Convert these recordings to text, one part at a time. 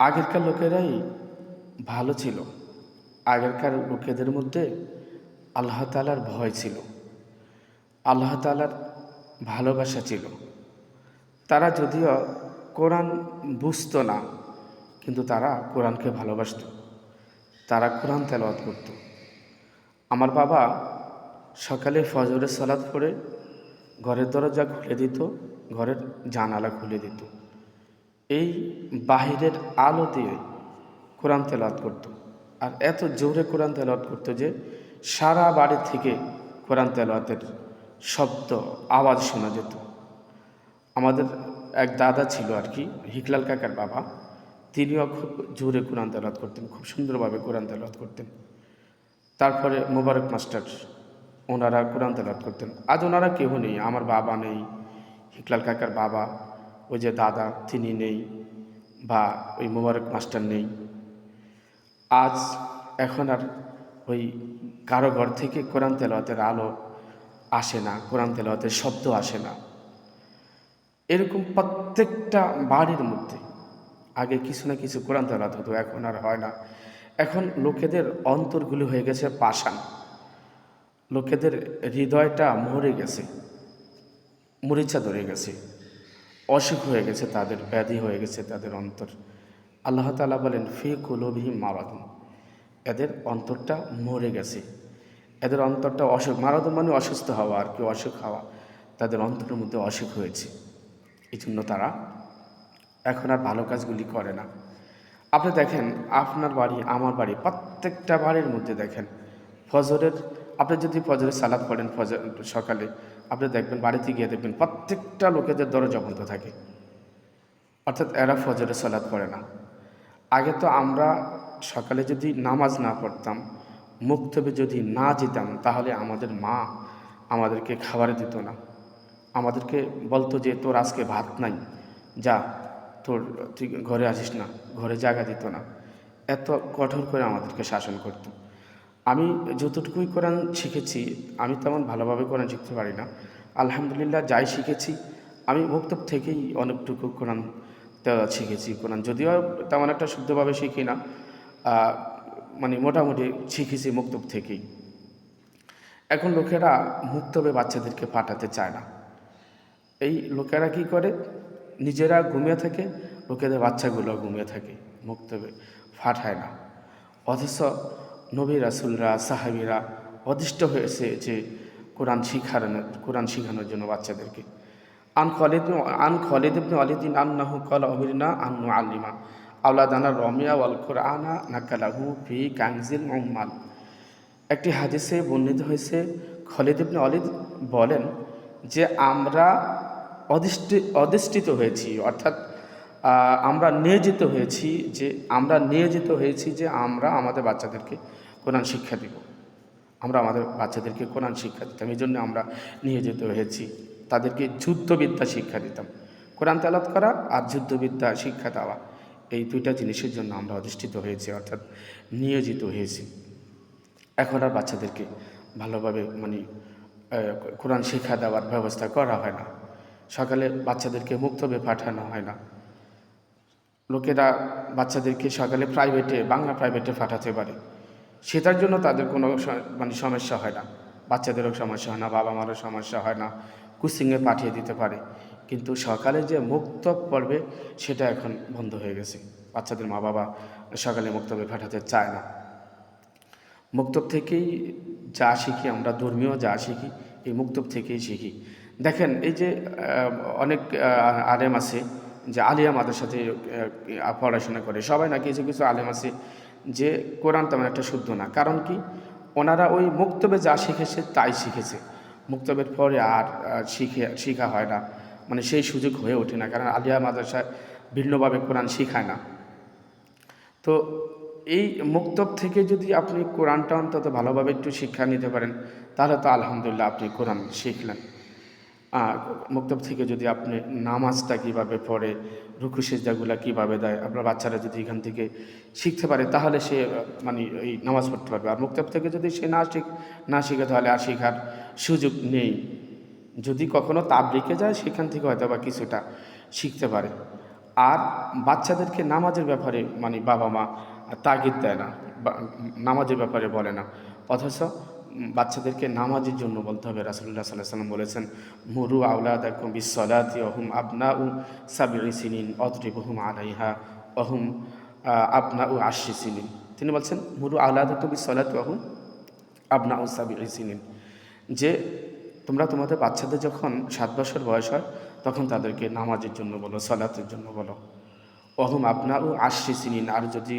আগেরকার লোকেরাই ভালো ছিল। আগেরকার লোকেদের মধ্যে আল্লাহ তাআলার ভয় ছিল, আল্লাহ তাআলার ভালোবাসা ছিল। তারা যদিও কোরআন বুঝতো না, কিন্তু তারা কোরআনকে ভালোবাসত। তারা কোরআন তেলাওয়াত করত। আমার বাবা সকালে ফজরের সালাত পড়ে ঘরের দরজা খুলে দিত, ঘরের জানালা খুলে দিত। এই বাহিরের আলো দিয়ে কোরআন তেলাওয়াত করত। আর এত জোরে কোরআন তেলাওয়াত করত যে সারা বাড়ি থেকে কোরআন তেলাওয়াতের শব্দ, আওয়াজ শোনা যেত। আমাদের এক দাদা ছিল আর কি, হিকলাল কাকার বাবা, তিনিও খুব জোরে কোরআন তেলাওয়াত করতেন, খুব সুন্দরভাবে কোরআন তেলাওয়াত করতেন। তারপরে মোবারক মাস্টার, ওনারা কোরআন তেলাওয়াত করতেন। আজ ওনারা কেউ নেই, আমার বাবা নেই, হিকলাল কাকার বাবা, ওই যে দাদা তিনি নেই, বা ওই মোবারক মাস্টার নেই। আজ এখন আর ওই কারো ঘর থেকে কোরআন তেলাওয়াতের আলো আসে না, কোরআন তেলাওয়াতের শব্দ আসে না। এরকম প্রত্যেকটা বাড়ির মধ্যে আগে কিছু না কিছু কোরআন তেলাওয়াত হতো, এখন আর হয় না। এখন লোকেদের অন্তরগুলো হয়ে গেছে পাষাণ, লোকেদের হৃদয়টা মরে গেছে, মরিচা ধরে গেছে, অসুখ হয়ে গেছে, তাদের ব্যাধি হয়ে গেছে তাদের অন্তর। আল্লাহ তাআলা বলেন ফি কুলুবিহিম মারাদুন, এদের অন্তরটা মরে গেছে, এদের অন্তরটা অসুখ, মারাদুন মানে অসুস্থ হওয়া আর কি, অসুখ হওয়া, তাদের অন্তরের মধ্যে অসুখ হয়েছে। এই জন্য তারা এখন আর ভালো কাজগুলি করে না। আপনি দেখেন আপনার বাড়ি আমার বাড়ি, প্রত্যেকটা বাড়ির মধ্যে দেখেন ফজরের, আপনি যদি ফজরের সালাত পড়েন ফজর সকালে, আপনি দেখবেন বাড়িতে গিয়ে দেখবেন প্রত্যেকটা লোকেদের দরজা বন্ধ থাকে, অর্থাৎ এরা ফজরের সালাত পড়ে না। আগে তো আমরা সকালে যদি নামাজ না পড়তাম, মুক্তবে যদি না যেতাম, তাহলে আমাদের মা আমাদেরকে খাবারে দিত না, আমাদেরকে বলতো যে তোর আজকে ভাত নাই, যা তোর তুই ঘরে আসিস না, ঘরে জায়গা দিত না। এত কঠোর করে আমাদেরকে শাসন করত। আমি যতটুকুই কোরআন শিখেছি, আমি তেমন ভালোভাবে কোরআন শিখতে পারি না, আলহামদুলিল্লাহ যাই শিখেছি আমি মুক্তব থেকেই অনেকটুকু কোরআন তেলাওয়াত শিখেছি। কোরআন যদিও তেমন একটা শুদ্ধভাবে শিখি না, মানে মোটামুটি শিখেছি মুক্তব থেকেই। এখন লোকেরা মুক্তবে বাচ্চাদেরকে পাঠাতে চায় না। এই লোকেরা কি করে, নিজেরা ঘুমিয়ে থাকে, লোকেদের বাচ্চাগুলো ঘুমিয়ে থাকে, মুক্তবে পাঠায় না। অথচ নবী রাসূলরা সাহাবীরা অদিষ্ট হয়েছে যে কোরআন শিখানোর জন্য বাচ্চাদেরকে। আন খালিদ ইবনে ওয়ালিদ আন্নাহু ক্বালা উমিরনা আন নুআল্লিমা আওলাদানা রমিয়া ওয়াল কুরআনা নাকালাহু ফি কানজিল উম্মাল। একটি হাদিসে বর্ণিত হয়েছে, খালিদ ইবনে ওয়ালিদ বলেন যে আমরা অধিষ্ঠিত হয়েছি, অর্থাৎ আমরা নিয়োজিত হয়েছি যে আমরা আমাদের বাচ্চাদেরকে কোরআন শিক্ষা দিব, আমরা আমাদের বাচ্চাদেরকে কোরআন শিক্ষা দিতাম। এই জন্য আমরা নিয়োজিত হয়েছি, তাদেরকে যুদ্ধবিদ্যা শিক্ষা দিতাম। কোরআন তেলাওয়াত করা আর যুদ্ধবিদ্যা শিক্ষা দেওয়া, এই দুইটা জিনিসের জন্য আমরা অধিষ্ঠিত হয়েছি, অর্থাৎ নিয়োজিত হয়েছি। এখন আর বাচ্চাদেরকে ভালোভাবে মানে কোরআন শিক্ষা দেওয়ার ব্যবস্থা করা হয় না। সকালে বাচ্চাদেরকে মুক্তবে পাঠানো হয় না। লোকেরা বাচ্চাদেরকে সকালে বাংলা প্রাইভেটে পাঠাতে পারে, সেটার জন্য তাদের কোনো মানে সমস্যা হয় না, বাচ্চাদেরও সমস্যা হয় না, বাবা মারও সমস্যা হয় না, কোচিংয়ে পাঠিয়ে দিতে পারে। কিন্তু সকালে যে মুক্তব পড়বে সেটা এখন বন্ধ হয়ে গেছে, বাচ্চাদের মা বাবা সকালে মুক্তবে পাঠাতে চায় না। মুক্তব থেকেই যা শিখি আমরা, ধর্মীয় যা শিখি এই মুক্তব থেকেই শিখি। দেখেন এই যে অনেক আলেম আছে যে আলিয়া মাদ্রাসাতে পড়াশোনা করে, সবাই না, কিছু কিছু আলেম আছে যে কোরআন তেমন একটা শুদ্ধ না। কারণ কি, ওনারা ওই মুক্তবে যা শিখেছে তাই শিখেছে, মুক্তবের পরে আর শিখা হয় না, মানে সেই সুযোগ হয়ে ওঠে না, কারণ আলিয়া মাদ্রাসায় ভিন্নভাবে কোরআন শিখায় না। তো এই মুক্তব থেকে যদি আপনি কোরআনটা অন্তত ভালোভাবে একটু শিক্ষা নিতে পারেন, তাহলে তো আলহামদুলিল্লাহ আপনি কোরআন শিখলেন। মুক্তব থেকে যদি আপনি নামাজটা কীভাবে পড়ে, রুকু সিজদাগুলো কীভাবে দেয়, আপনার বাচ্চারা যদি এখান থেকে শিখতে পারে, তাহলে সে মানে এই নামাজ পড়তে পারবে। আর মুক্তব থেকে যদি সে না শিখে, তাহলে আর শেখার সুযোগ নেই। যদি কখনো তাবলিগে যায়, সেখান থেকে হয়তো বা কিছুটা শিখতে পারে। আর বাচ্চাদেরকে নামাজের ব্যাপারে মানে বাবা মা তাগিদ দেয় না, নামাজের ব্যাপারে বলে না, অথচ বাচ্চাদেরকে নামাজের জন্য বলতে হবে। রাসূলুল্লাহ সাল্লাল্লাহু আলাইহি ওয়াসাল্লাম বলেছেন, মুরু আওলাদাকুম বিসসালাতি ওয়া হুম আবনাউ সাবঈ সিনিন অদরিবুহুম আলাইহা ওয়া হুম আবনাউ আশরি সিনিন। তিনি বলছেন, মুরু আওলাদাকুম বিসসালাতি ওয়া হুম আবনাউ সাবঈ সিনিন, যে তোমরা তোমাদের বাচ্চাদের যখন 7 বছর বয়স হয় তখন তাদেরকে নামাজের জন্য বলো, সালাতের জন্য বলো। অহুম আপনারও আশরি সিনিন, আর যদি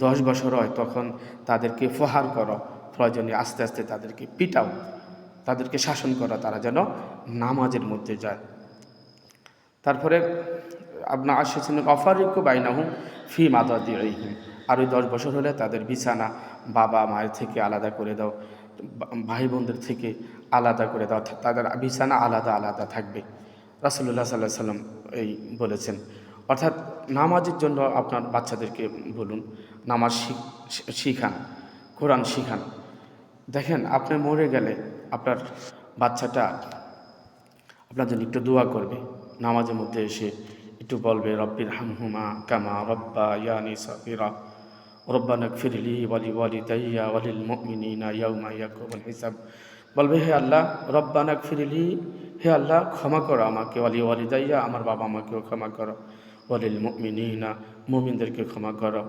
10 বছর হয় তখন তাদেরকে প্রহার করো, প্রয়োজনে আস্তে আস্তে তাদেরকে পিটাও, তাদেরকে শাসন করো, তারা যেন নামাজের মধ্যে যায়। তারপরে আপনার আশরি সিনিন অফারিক্য বাইনাহুম ফি মাদাদিইহিম, আর ওই 10 বছর হলে তাদের বিছানা বাবা মায়ের থেকে আলাদা করে দাও, ভাই বোনদের থেকে আলাদা করে দাও, তাদের বিছানা আলাদা আলাদা থাকবে। রাসূলুল্লাহ সাল্লাল্লাহু আলাইহি সাল্লাম এই বলেছেন। অর্থাৎ নামাজের জন্য আপনার বাচ্চাদেরকে বলুন, নামাজ শিখান, কোরআন শিখান। দেখেন, আপনি মরে গেলে আপনার বাচ্চাটা আপনার জন্য একটু দোয়া করবে, নামাজের মধ্যে এসে একটু বলবে, রব্বির হামহুমা কামা রব্বা ইয়ানি সাগীরা রব্বানা গফিরলি ওয়ালি ওয়ালিদাইয়া ওয়ালিল মুমিনিনা ইয়াউমা ইয়াকুমুল হিসাব। বলবে, হে আল্লাহ, রব্বানা গফিরলি, হে আল্লাহ ক্ষমা করো আমাকে, ওয়ালি ওয়ালিদাইয়া আমার বাবা মাকেও ক্ষমা করো, ওয়ালিল মুমিনিনা মুমিনদেরকে ক্ষমা করো,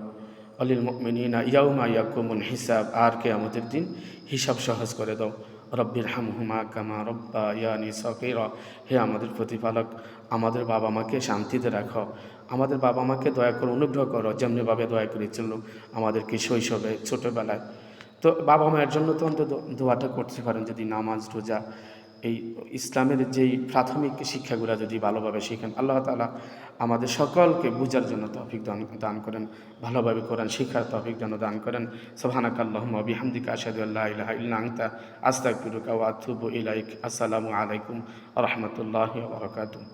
ওয়ালিল মুমিনিনা ইয়াউমা ইয়াকুমুল হিসাব, আর কিয়ামতের দিন হিসাব সহজ করে দাও। রব্বির হামহুমা কামা রব্বা ইয়ানি সগীরা, হে আমাদের প্রতিপালক, আমাদের বাবা মাকে শান্তিতে রাখো, আমাদের বাবা মাকে দয়া করে অনুগ্রহ করো, যেমনিভাবে দয়া করেছিল আমাদেরকে শৈশবে ছোটোবেলায়। তো বাবা মায়ের জন্য তো অন্তত দোয়াটা করতে পারেন, যদি নামাজ রোজা এই ইসলামের যেই প্রাথমিক শিক্ষাগুলো যদি ভালোভাবে শিখেন, আল্লাহ তাআলা আমাদের সকলকে বুঝার জন্য তৌফিক দান করেন, ভালোভাবে কোরআন শিক্ষার তৌফিক যেন দান করেন। সুবহানাকাল্লাহুম্মা ওয়া বিহামদিকা আশহাদু আল্লা ইলাহা ইল্লা আনতা আস্তাগফিরুকা ওয়া আতুবু ইলাইক। আসসালামু আলাইকুম ওয়া রাহমাতুল্লাহি ওয়া বারাকাতুহু।